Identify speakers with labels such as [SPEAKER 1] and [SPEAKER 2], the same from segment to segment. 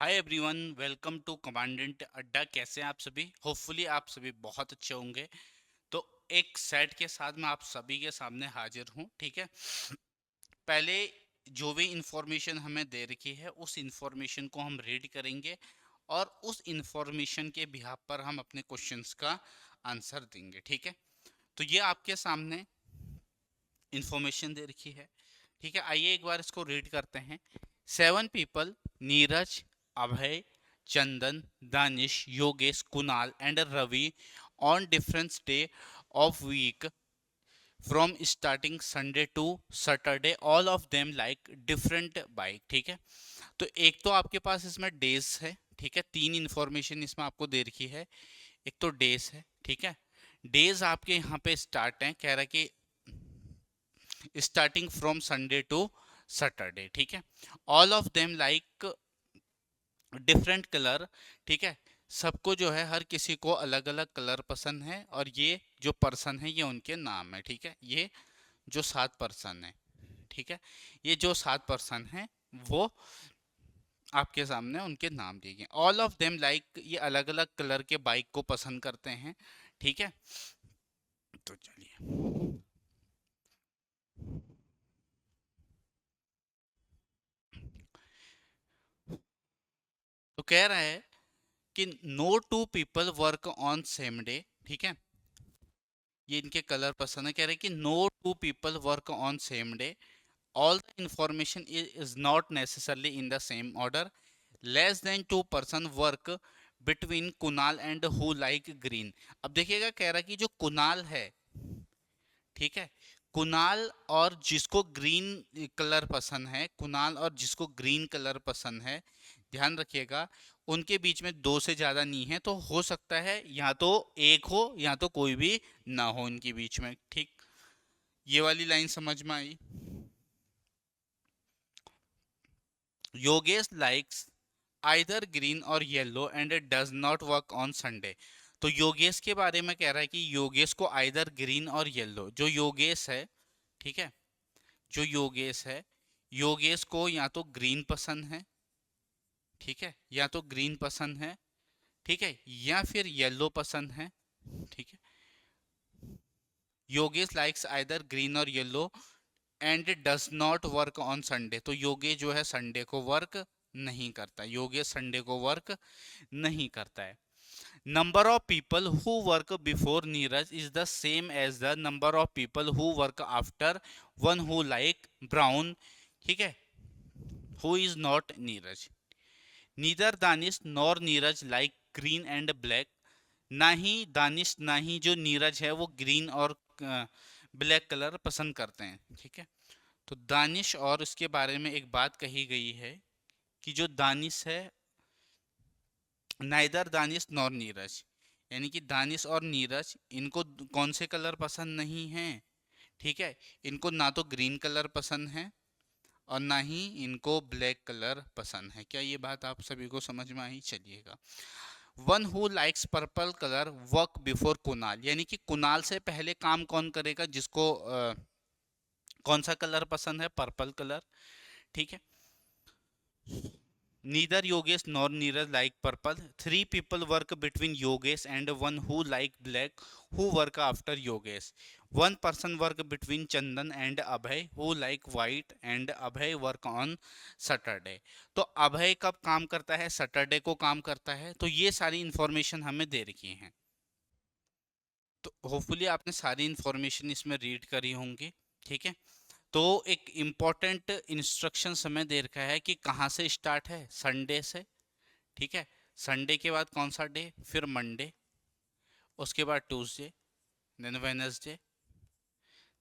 [SPEAKER 1] Hi everyone, welcome to Commandant Adda. कैसे हैं आप सभी? होपफुली आप सभी बहुत अच्छे होंगे। तो एक सेट के साथ मैं आप सभी के सामने हाजिर हूं। ठीक है, पहले जो भी इंफॉर्मेशन हमें दे रखी है उस इंफॉर्मेशन को हम रीड करेंगे और उस इंफॉर्मेशन के बिहाफ पर हम अपने क्वेश्चंस का आंसर देंगे। ठीक है, तो ये आपके सामने इंफॉर्मेशन दे रखी है। ठीक है, आइए एक बार इसको रीड करते हैं। 7 people, Neeraj, Abhay, Chandan, Danish, Yogesh, Kunal and Ravi on different day of week from starting Sunday to Saturday, all of them like different bike। ठीक है, तो एक तो आपके पास इसमें डेज है। ठीक है, तीन इंफॉर्मेशन इसमें आपको दे रखी है। एक तो डेज है। ठीक है, डेज आपके यहाँ पे स्टार्ट है, कह रहा है कि starting from Sunday to Saturday. ठीक है, all of them like different colour. ठीक है, सबको जो है हर किसी को अलग अलग कलर पसंद है और ये जो पर्सन है ये उनके नाम है। ठीक है, ये जो 7 पर्सन है, ठीक है, ये जो 7 पर्सन है वो आपके सामने उनके नाम दिए गए। ऑल ऑफ देम लाइक, ये अलग अलग कलर के बाइक को पसंद करते हैं। ठीक है, तो चलिए, तो कह रहा है कि no two people work on same day. ठीक है, ये इनके कलर पसंद है। कह रहे हैं कि no two people work on same day, all the information is not necessarily in the same order, less than 2 person work between Kunal and who like green. अब देखिएगा, कह रहा है कि जो कुणाल है, ठीक है, कुणाल और जिसको ग्रीन कलर पसंद है, कुणाल और जिसको ग्रीन कलर पसंद है, ध्यान रखिएगा, उनके बीच में दो से ज्यादा नहीं है। तो हो सकता है या तो एक हो या तो कोई भी ना हो इनके बीच में। ठीक, ये वाली लाइन समझ में आई? योगेश लाइक्स आइदर ग्रीन और yellow and does not work on Sunday. तो योगेश के बारे में कह रहा है कि योगेश को आइदर ग्रीन और येलो, जो योगेश है, ठीक है, जो योगेश है, योगेश को या तो ग्रीन पसंद है, ठीक है, या तो ग्रीन पसंद है, ठीक है, या फिर येलो पसंद है। ठीक है, योगेश लाइक्स आइदर ग्रीन और yellow and does not work on Sunday. तो योगेश जो है संडे को वर्क नहीं करता, योगेश संडे को वर्क नहीं करता है। Number of people who work before Neeraj is the same as the number of people who work after one who like brown. ठीक है, who is not Neeraj. Neither Danish nor Neeraj like green and black. ना ही दानिश ना ही जो नीरज है वो ग्रीन और black colour पसंद करते हैं। ठीक है, तो दानिश और उसके बारे में एक बात कही गई है कि जो दानिश है, नाइदर दानिश नॉर नीरज, यानी कि दानिश और नीरज, इनको कौन से कलर पसंद नहीं है? ठीक है, इनको ना तो ग्रीन कलर पसंद है और ना ही इनको ब्लैक कलर पसंद है। क्या ये बात आप सभी को समझ में आई? चलिएगा, one who likes purple colour work before Kunal, यानी कि कुणाल से पहले काम कौन करेगा? जिसको कौन सा कलर पसंद है? Purple colour. ठीक है, neither Yogesh nor Neeraj like purple. 3 people work between Yogesh and one who like black, who work after Yogesh. 1 person work between Chandan and Abhay, who like white and Abhay work on Saturday. तो अभय कब काम करता है? Saturday को काम करता है। तो ये सारी इंफॉर्मेशन हमें दे रखी है। तो होपफुली आपने सारी इंफॉर्मेशन इसमें रीड करी होंगी। ठीक है, तो एक इम्पॉर्टेंट इंस्ट्रक्शन हमें दे रखा है कि कहाँ से स्टार्ट है? संडे से। ठीक है, संडे के बाद कौन सा डे? फिर मंडे, उसके बाद Tuesday, then Wednesday,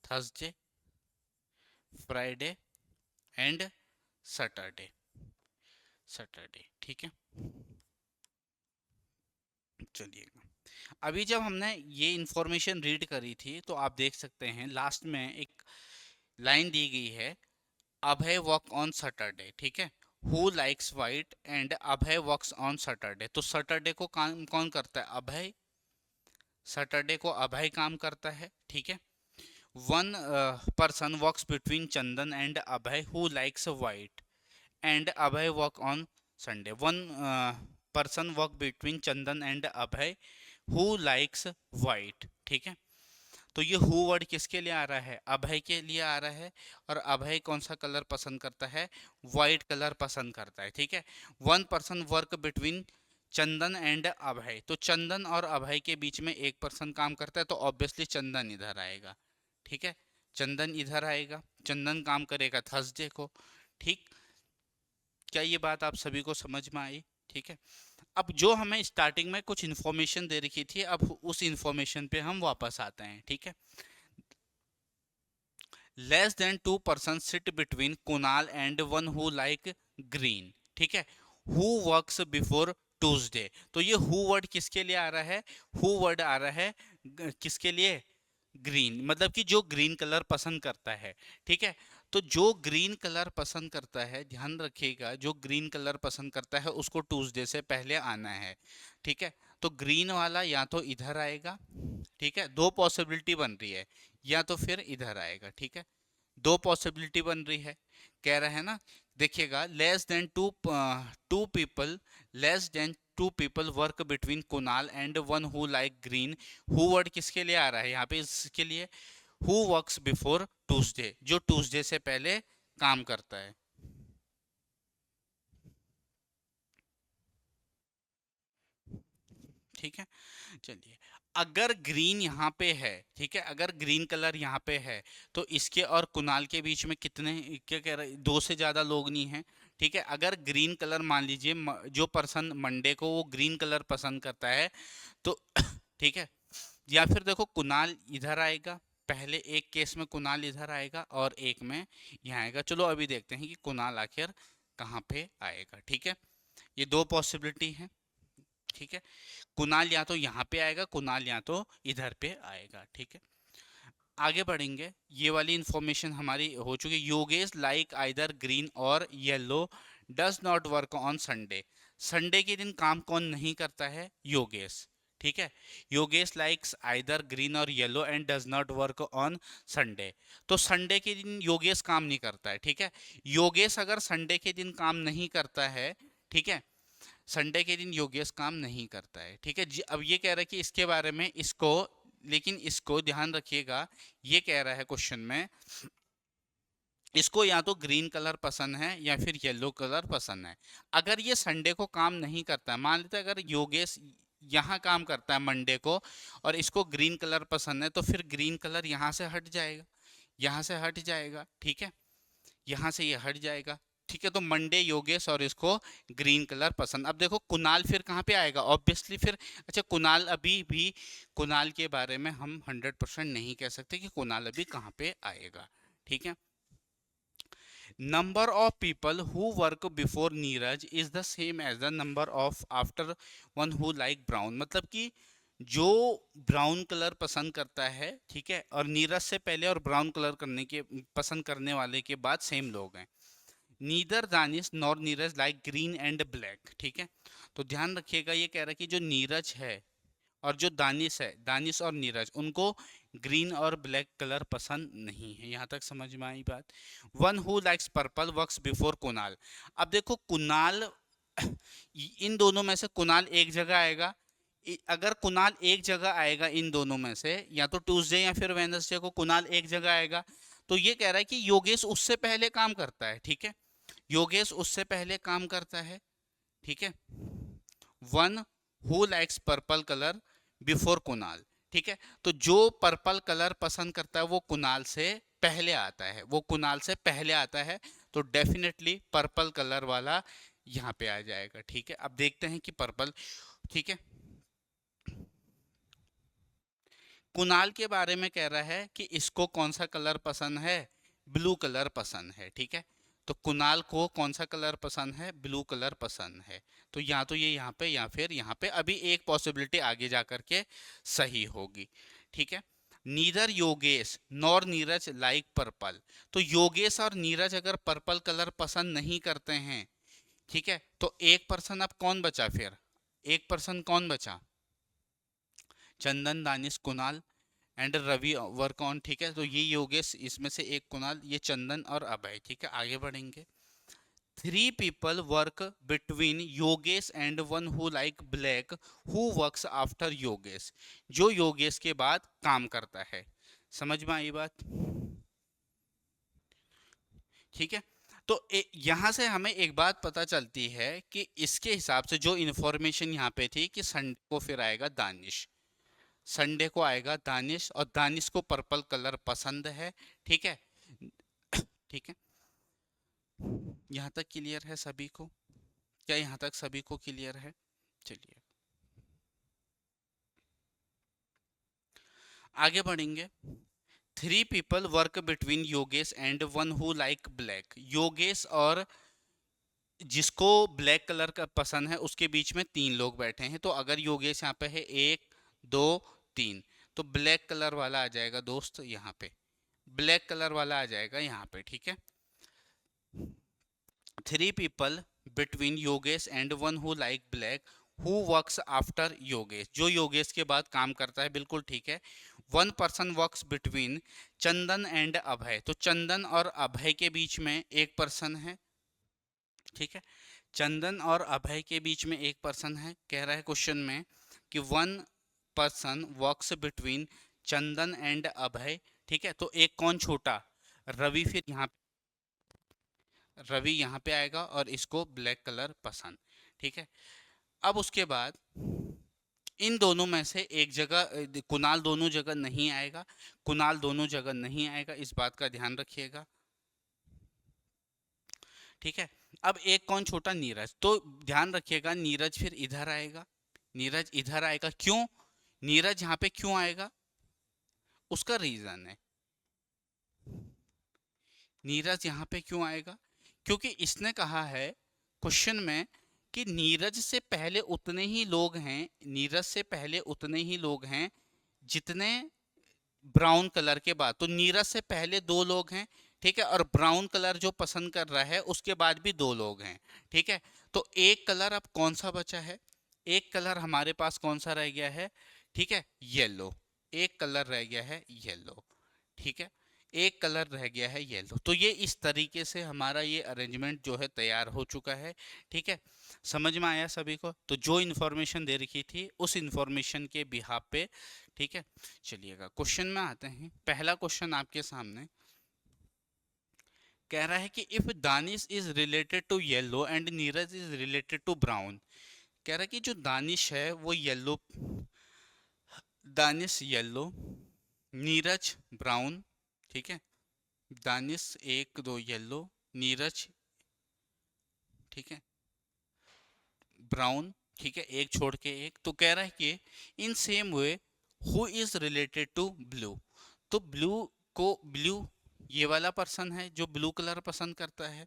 [SPEAKER 1] Thursday, Friday and Saturday. Saturday, ठीक है, चलिएगा, अभी जब हमने ये इंफॉर्मेशन रीड करी थी तो आप देख सकते हैं लास्ट में एक लाइन दी गई है, अभय वर्क ऑन सैटरडे। ठीक है, who likes white and Abhay works on Saturday. तो सैटरडे को काम कौन करता है? अभय। सैटरडे को अभय काम करता है। ठीक है, 1 person works between Chandan and Abhay who likes white and Abhay work on Sunday. One person work between Chandan and Abhay who likes white, ठीक है। तो ये हु वर्ड किसके लिए आ रहा है? अभय के लिए आ रहा है। और अभय कौन सा कलर पसंद करता है? वाइट कलर पसंद करता है, ठीक है। One person work between Chandan and Abhay, तो चंदन और अभय के बीच में एक पर्सन काम करता है, तो ऑब्वियसली चंदन इधर आएगा, ठीक है। चंदन इधर आएगा, चंदन काम करेगा थर्सडे को, ठीक। क्या ये बात आप सभी को समझ में आई? ठीक है। अब जो हमें स्टार्टिंग में कुछ इन्फॉर्मेशन दे रखी थी, अब उस इन्फॉर्मेशन पे हम वापस आते हैं, ठीक है। Less than 2 person sit between Kunal and one who like green, ठीक है। हु वर्क्स बिफोर ट्यूसडे, तो ये हु वर्ड किसके लिए आ रहा है? हु वर्ड आ रहा है किसके लिए? ग्रीन, मतलब कि जो ग्रीन कलर पसंद करता है, ठीक है। तो जो ग्रीन कलर पसंद करता है, ध्यान रखिएगा, जो ग्रीन कलर पसंद करता है उसको ट्यूसडे से पहले आना है, ठीक है। तो ग्रीन वाला या तो इधर आएगा, ठीक है, दो पॉसिबिलिटी बन रही है, या तो फिर इधर आएगा, ठीक है। दो पॉसिबिलिटी बन रही है, कह रहा है ना। देखिएगा, less than two people, less than two people work between Kunal and one who like green, who word किसके लिए आ रहा है यहाँ पे? इसके लिए हु वर्क्स बिफोर ट्यूसडे, जो ट्यूसडे से पहले काम करता है, ठीक है। चलिए, अगर ग्रीन यहाँ पे है, ठीक है, अगर ग्रीन कलर यहाँ पे है, तो इसके और कुणाल के बीच में कितने, क्या कह रहे, दो से ज्यादा लोग नहीं है, ठीक है। अगर ग्रीन कलर, मान लीजिए जो पर्सन मंडे को वो ग्रीन कलर पसंद करता है, तो ठीक है। या फिर देखो, कुणाल इधर आएगा, पहले एक केस में कुणाल इधर आएगा और एक में यहाँ आएगा। चलो अभी देखते हैं कि कुणाल आखिर कहाँ पे आएगा, ठीक है। ये दो पॉसिबिलिटी है, ठीक है। कुणाल या तो यहाँ पे आएगा, कुणाल या तो इधर पे आएगा, ठीक है। आगे बढ़ेंगे, ये वाली इंफॉर्मेशन हमारी हो चुकी। योगेश लाइक आइदर ग्रीन और yellow, does not work on Sunday. Sunday के दिन काम कौन नहीं करता है? योगेश, ठीक है। योगेश लाइक्स आइदर ग्रीन और yellow and does not work on Sunday. तो संडे के दिन योगेश काम नहीं करता है, ठीक है। योगेश अगर संडे के दिन काम नहीं करता है, ठीक है, संडे के दिन योगेश काम नहीं करता है, ठीक है जी। अब ये कह रहा है कि इसके बारे में इसको, लेकिन इसको ध्यान रखिएगा, ये कह रहा है क्वेश्चन में, इसको या तो ग्रीन कलर पसंद है या फिर येलो कलर पसंद है। अगर ये संडे को काम नहीं करता है, मान लेते हैं अगर योगेश यहाँ काम करता है मंडे को और इसको ग्रीन कलर पसंद है, तो फिर ग्रीन कलर यहाँ से हट जाएगा, यहाँ से हट जाएगा, ठीक है। यहाँ से ये हट जाएगा, ठीक है। तो मंडे योगेश और इसको ग्रीन कलर पसंद। अब देखो कुणाल फिर कहाँ पे आएगा? ऑब्वियसली फिर, अच्छा कुणाल अभी भी, कुणाल के बारे में हम 100% नहीं कह सकते कि कुणाल अभी कहाँ पे आएगा, ठीक है। Number of people who work before Neeraj is the same as the number of after one who like brown, मतलब कि जो ब्राउन कलर पसंद करता है, ठीक है, और नीरज से पहले और ब्राउन कलर करने के पसंद करने वाले के बाद सेम लोग हैं। Neither Danish nor Neeraj like green and black, ठीक है। तो ध्यान रखिएगा, ये कह रहा है कि जो नीरज है और जो दानिश है, दानिश और नीरज, उनको ग्रीन और ब्लैक कलर पसंद नहीं है। यहाँ तक समझ में आई बात? One who likes purple works before Kunal. अब देखो कुणाल, इन दोनों में से कुणाल एक जगह आएगा। अगर कुणाल एक जगह आएगा इन दोनों में से, या तो ट्यूसडे या फिर वेडनेसडे को कुणाल एक जगह आएगा, तो ये कह रहा है कि योगेश उससे पहले काम करता है, ठीक है। योगेश उससे पहले काम करता है, ठीक है। One who likes purple colour before Kunal, ठीक है। तो जो पर्पल कलर पसंद करता है वो कुणाल से पहले आता है, वो कुणाल से पहले आता है, तो डेफिनेटली पर्पल कलर वाला यहाँ पे आ जाएगा, ठीक है। अब देखते हैं कि पर्पल, ठीक है। कुणाल के बारे में कह रहा है कि इसको कौन सा कलर पसंद है? ब्लू कलर पसंद है, ठीक है। तो कुणाल को कौन सा कलर पसंद है? ब्लू कलर पसंद है। तो या तो ये यहाँ पे या फिर यहाँ पे, अभी एक पॉसिबिलिटी आगे जा करके सही होगी, ठीक है। Neither Yogesh nor Neeraj like purple, तो योगेश और नीरज अगर पर्पल कलर पसंद नहीं करते हैं, ठीक है, तो एक पर्सन अब कौन बचा फिर? एक पर्सन कौन बचा? Chandan, Danish, Kunal and Ravi work on, ठीक है। तो ये योगेश, इसमें से एक कुणाल, ये चंदन और अभय, ठीक है। आगे बढ़ेंगे, three people work between Yogesh and one who like black who works after Yogesh, जो योगेश के बाद काम करता है। समझ में आई बात? ठीक है। तो यहां से हमें एक बात पता चलती है कि इसके हिसाब से जो इन्फॉर्मेशन यहाँ पे थी कि संडे को फिर आएगा दानिश, संडे को आएगा दानिश, और दानिश को पर्पल कलर पसंद है। ठीक है। ठीक है, यहाँ तक क्लियर है सभी को? क्या यहाँ तक सभी को क्लियर है? चलिए आगे बढ़ेंगे। Three people work between Yogesh and one who like black, Yogesh और जिसको ब्लैक कलर का पसंद है उसके बीच में तीन लोग बैठे हैं। तो अगर योगेश यहाँ पे है, एक दो तीन, तो ब्लैक कलर वाला आ जाएगा दोस्त यहाँ पे, ब्लैक कलर वाला आ जाएगा यहाँ पे। ठीक है। Three people between Yogesh and one who like black who works after Yogesh, जो योगेश के बाद काम करता है, बिल्कुल ठीक है। One person works between Chandan and Abhay, तो चंदन और अभय के बीच में एक पर्सन है। ठीक है, चंदन और अभय के बीच में एक पर्सन है। कह रहा है क्वेश्चन में कि one person works between Chandan and Abhay. ठीक है, तो एक कौन छोटा? रवि। फिर यहाँ रवि यहाँ पे आएगा और इसको ब्लैक कलर पसंद। ठीक है, अब उसके बाद इन दोनों में से एक जगह कुणाल दोनों जगह नहीं आएगा, कुणाल दोनों जगह नहीं आएगा, इस बात का ध्यान रखिएगा। ठीक है, अब एक कौन छोटा? नीरज। तो ध्यान रखिएगा नीरज फिर इधर आएगा, नीरज इधर आएगा। क्यों नीरज यहाँ पे क्यों आएगा? उसका रीजन है। नीरज यहाँ पे क्यों आएगा? क्योंकि इसने कहा है क्वेश्चन में कि नीरज से पहले उतने ही लोग हैं, नीरज से पहले उतने ही लोग हैं जितने ब्राउन कलर के बाद। तो नीरज से पहले दो लोग हैं। ठीक है, और ब्राउन कलर जो पसंद कर रहा है उसके बाद भी दो लोग हैं। ठीक है, तो एक कलर अब कौन सा बचा है? एक कलर हमारे पास कौन सा रह गया है? ठीक है, येलो। एक कलर रह गया है येलो। ठीक है, एक कलर रह गया है येलो। तो ये इस तरीके से हमारा ये अरेंजमेंट जो है तैयार हो चुका है। ठीक है, समझ में आया सभी को? तो जो इन्फॉर्मेशन दे रखी थी उस इन्फॉर्मेशन के बिहाफ पे। ठीक है, चलिएगा क्वेश्चन में आते हैं। पहला क्वेश्चन आपके सामने कह रहा है कि if Danish is related to yellow and Neeraj is related to brown. कह रहा है कि जो दानिश है वो yellow, Danish yellow, Neeraj brown. ठीक है, दानिश एक दो येलो, नीरज ठीक है ब्राउन। ठीक है, एक छोड़ के एक। तो कह रहा है कि in same way who is related to blue. तो ब्लू को, ब्लू ये वाला पर्सन है जो ब्लू कलर पसंद करता है।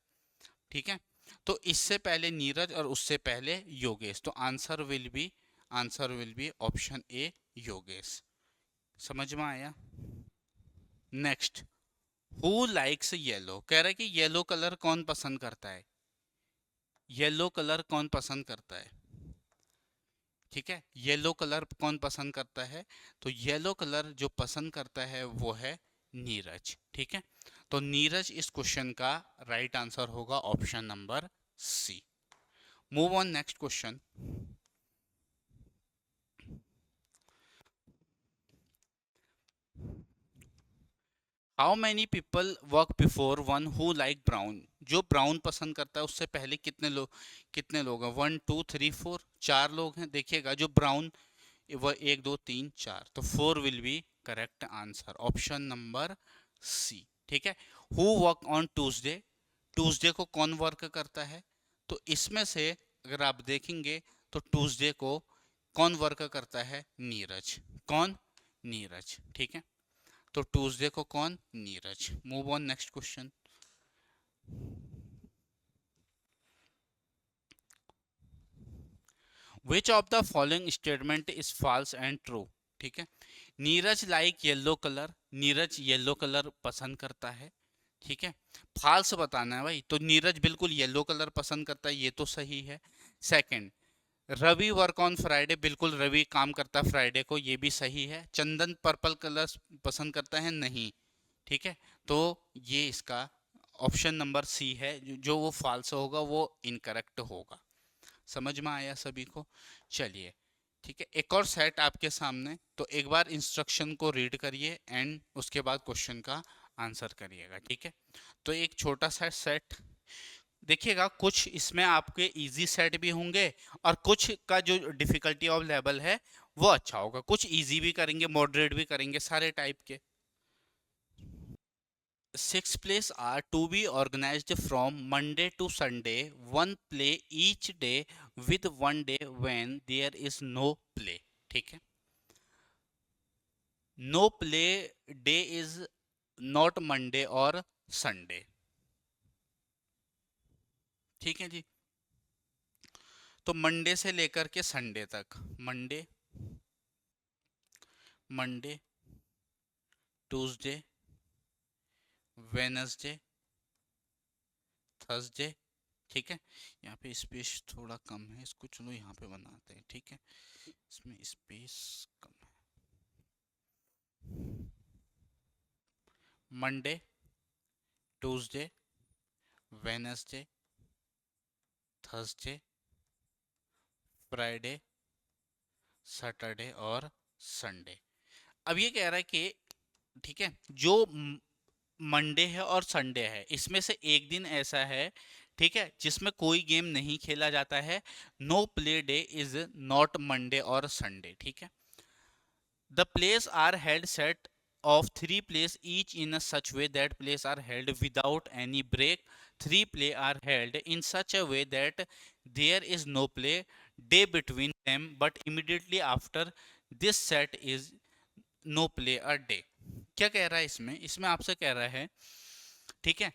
[SPEAKER 1] ठीक है, तो इससे पहले नीरज और उससे पहले योगेश। तो answer will be option A Yogesh. समझ में आया? Next, who likes yellow. कह रहा है कि येलो कलर कौन पसंद करता है? येलो कलर कौन पसंद करता है? ठीक है, येलो कलर कौन पसंद करता है? तो येलो कलर जो पसंद करता है वो है नीरज। ठीक है, तो नीरज इस क्वेश्चन का राइट आंसर होगा option number C. Move on next question. How many people work before one who like brown. जो ब्राउन पसंद करता है उससे पहले कितने लोग हैं? 1 2 3 4, चार लोग हैं। देखिएगा जो ब्राउन, वह 1 2 3 4, तो 4 will be correct answer, option number C. ठीक है, who work on Tuesday. Tuesday को कौन वर्क करता है? तो इसमें से अगर आप देखेंगे तो ट्यूसडे को कौन वर्क करता है? नीरज। कौन? नीरज। ठीक है, तो ट्यूसडे को कौन? Neeraj. Move on next question. Which of the following statement is false and true. ठीक है, Neeraj like yellow colour, Neeraj yellow colour पसंद करता है। ठीक है, फॉल्स बताना है भाई। तो नीरज बिल्कुल येलो कलर पसंद करता है, ये तो सही है। Second, Ravi work on Friday, बिल्कुल रवि काम करता है फ्राइडे को, ये भी सही है। चंदन पर्पल कलर पसंद करता है, नहीं। ठीक है, तो ये इसका ऑप्शन नंबर सी है, जो वो फॉल्स होगा वो इनकरेक्ट होगा। समझ में आया सभी को? चलिए ठीक है, एक और सेट आपके सामने, तो एक बार इंस्ट्रक्शन को रीड करिए एंड उसके बाद क्वेश्चन का आंसर करिएगा, ठीक है। तो एक छोटा सा सेट देखिएगा, कुछ इसमें आपके इजी सेट भी होंगे और कुछ का जो डिफिकल्टी ऑफ लेवल है वो अच्छा होगा, कुछ इजी भी करेंगे, मॉडरेट भी करेंगे, सारे टाइप के। 6 plays are to be organized from Monday to Sunday, one play each day with one day when there is no play, ठीक है। No play day is not Monday और संडे, ठीक है जी। तो मंडे से लेकर के संडे तक, Monday, Monday, Tuesday, Wednesday, Thursday, ठीक है। यहाँ पे स्पेस थोड़ा कम है, इसको चलो यहाँ पे बनाते हैं, ठीक है, इसमें स्पेस कम है। Monday, Tuesday, Wednesday, Thursday, Friday, Saturday और संडे। अब ये कह रहा है कि ठीक है, जो मंडे है और संडे है इसमें से एक दिन ऐसा है, ठीक है, जिसमें कोई गेम नहीं खेला जाता है। No play day is not Monday और संडे, ठीक है। The plays are held set of 3 plays each in a such way that plays are held without any break. 3 play are held in such a way that there is no play day between them, but immediately after this set is no play a day. क्या कह रहा है इसमें? इसमें आपसे कह रहा है, ठीक है,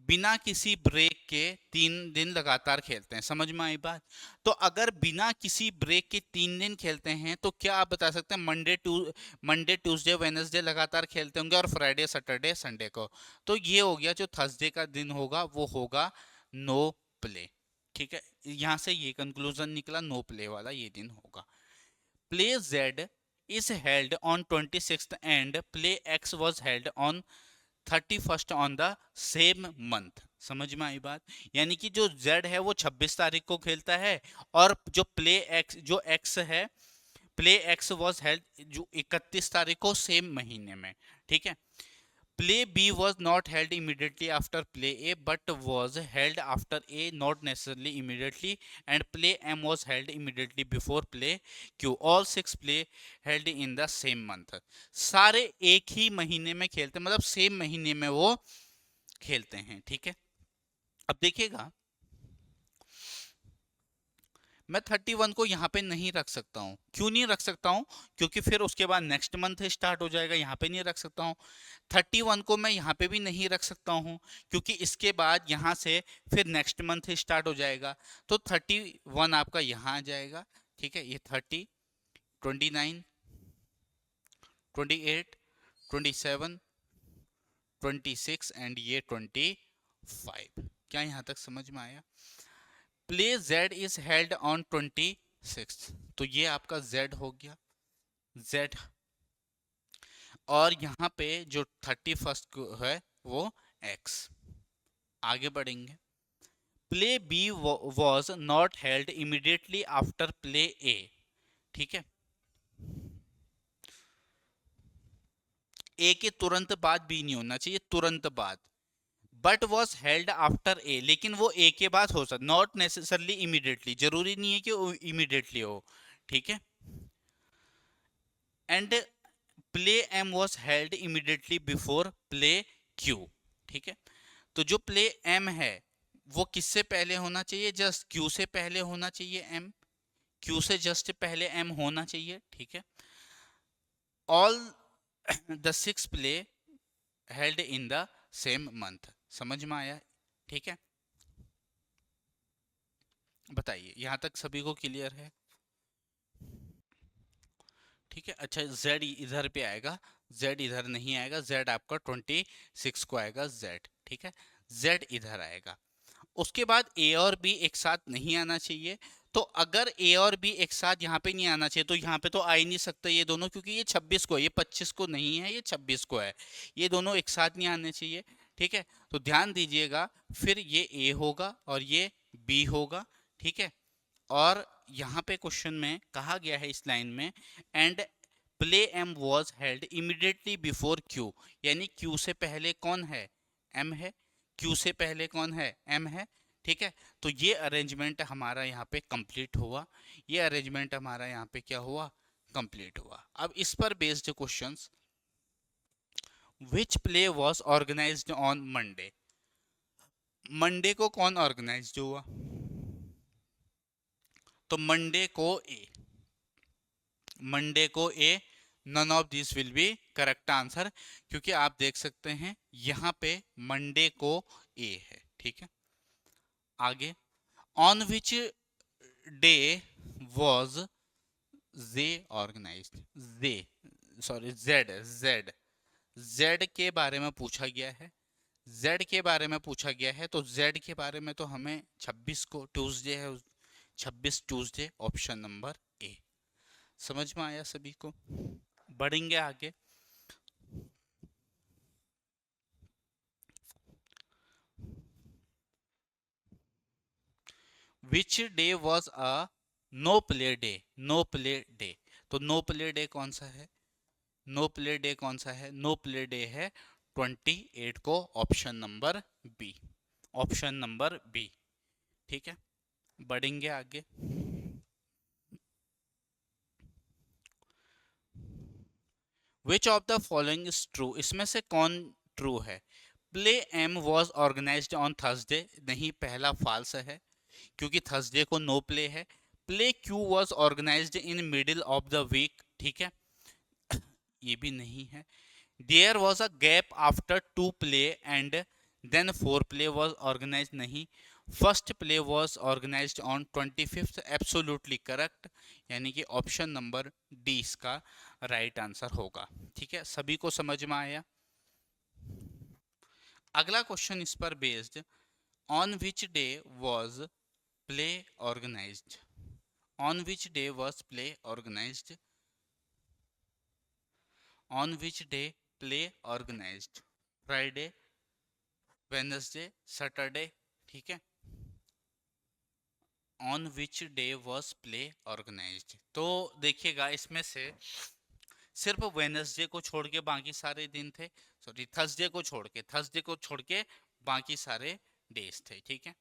[SPEAKER 1] बिना किसी ब्रेक के 3 दिन लगातार खेलते हैं। समझ में आई बात? तो अगर बिना किसी ब्रेक के 3 दिन खेलते हैं तो क्या आप बता सकते हैं? मंडे ट्यूसडे वेनसडे लगातार खेलते होंगे और फ्राइडे सैटरडे संडे को। तो ये हो गया, जो थर्सडे का दिन होगा वो होगा नो प्ले, ठीक है। यहां से ये कंक्लूजन निकला, नो प्ले वाला ये दिन होगा। Play Z is held on 26th and play X was held on 31st on the same month. समझ में आई बात? यानी कि जो Z है वो 26 तारीख को खेलता है और जो प्ले X, जो X है, प्ले X वॉज हेल्ड जो 31 तारीख को सेम महीने में, ठीक है। Play B was not held immediately after play A but was held after A, not necessarily immediately, and play M was held immediately before play Q. All 6 play held in the same month. सारे एक ही महीने में खेलते, मतलब same महीने में वो खेलते हैं, ठीक है। अब देखिएगा, मैं 31 को यहाँ पे नहीं रख सकता हूँ। क्यों नहीं रख सकता हूँ? क्योंकि फिर उसके बाद नेक्स्ट मंथ स्टार्ट हो जाएगा, यहाँ पे नहीं रख सकता हूँ। 31 को मैं यहाँ पे भी नहीं रख सकता हूँ क्योंकि इसके बाद यहाँ से फिर नेक्स्ट मंथ स्टार्ट हो जाएगा। तो 31 आपका यहाँ आ जाएगा, ठीक है। ये 30, 29, 28, 27, 26 एंड ये 25। क्या यहाँ तक समझ में आया? Play Z is held on 26, तो ये आपका Z हो गया, Z। और यहाँ पे जो 31 है वो X। आगे बढ़ेंगे। Play B was not held immediately after play A, ठीक है। A के तुरंत बाद B नहीं होना चाहिए, तुरंत बाद। But was held after a, लेकिन वो ए के बाद हो सकता, नॉट नेसेसरली इमीडिएटली, जरूरी नहीं है कि वो इमीडिएटली हो, ठीक है। And play M was held immediately before play Q, ठीक है। तो जो प्ले एम है वो किससे पहले होना चाहिए? जस्ट क्यू से पहले होना चाहिए एम, क्यू से जस्ट पहले एम होना चाहिए, ठीक है। All the 6 play held in the same month. समझ में आया? ठीक है, बताइए यहां तक सभी को क्लियर है? ठीक है, अच्छा z इधर पे आएगा, z इधर नहीं आएगा, z आपका 26 को आएगा z, ठीक है। z इधर आएगा। उसके बाद a और b एक साथ नहीं आना चाहिए, तो अगर ए और बी एक साथ यहाँ पे नहीं आना चाहिए, तो यहाँ पे तो आ ही नहीं सकता ये दोनों, क्योंकि ये 26 को है, ये 25 को नहीं है, ये 26 को है। ये दोनों एक साथ नहीं आने चाहिए, ठीक है। तो ध्यान दीजिएगा, फिर ये ए होगा और ये बी होगा, ठीक है। और यहाँ पे क्वेश्चन में कहा गया है इस लाइन में, and play M was held immediately before Q, यानी क्यू से पहले कौन है, एम है। क्यू से पहले कौन है, एम है, ठीक है। तो ये अरेंजमेंट हमारा यहाँ पे कंप्लीट हुआ, ये अरेंजमेंट हमारा यहाँ पे क्या हुआ, कंप्लीट हुआ। अब इस पर based questions, which play was organised on Monday, Monday को कौन ऑर्गेनाइज हुआ, तो मंडे को A, none of this will be correct answer, क्योंकि आप देख सकते हैं यहां पे मंडे को ए है, ठीक है। आगे, on which day was J organized, J sorry Z Z Z के बारे में पूछा गया है, जेड के बारे में पूछा गया है। तो जेड के बारे में तो हमें 26 को ट्यूसडे है, 26 ट्यूसडे, ऑप्शन नंबर ए। समझ में आया सभी को? बढ़ेंगे आगे। Which day was a no play day, no play day, तो नो प्ले डे कौन सा है, नो प्ले डे कौन सा है, नो प्ले डे है 28 को, option number B, option number B, ठीक है। बढ़ेंगे आगे। Which of the following is true, इसमें से कौन ट्रू है, play M was organised on Thursday, नहीं, पहला फॉल्स है, क्योंकि थर्सडे को नो प्ले है। Play Q was organized in middle of the week, ठीक है, ये भी नहीं है। There was a gap after two play and then four play was organize, नहीं। First play was organised on 25th, absolutely correct, यानी कि ऑप्शन नंबर डी इसका राइट आंसर होगा, ठीक है। सभी को समझ में आया? अगला क्वेश्चन इस पर based, on which day was play organized, on which day was play organized, on which day play organized, Friday, Wednesday, Saturday, ठीक है। On which day was play organized, तो देखिएगा इसमें से सिर्फ वेडनेसडे को छोड़ के बाकी सारे दिन थे, सॉरी थर्सडे को छोड़ के बाकी सारे डेज थे, ठीक है।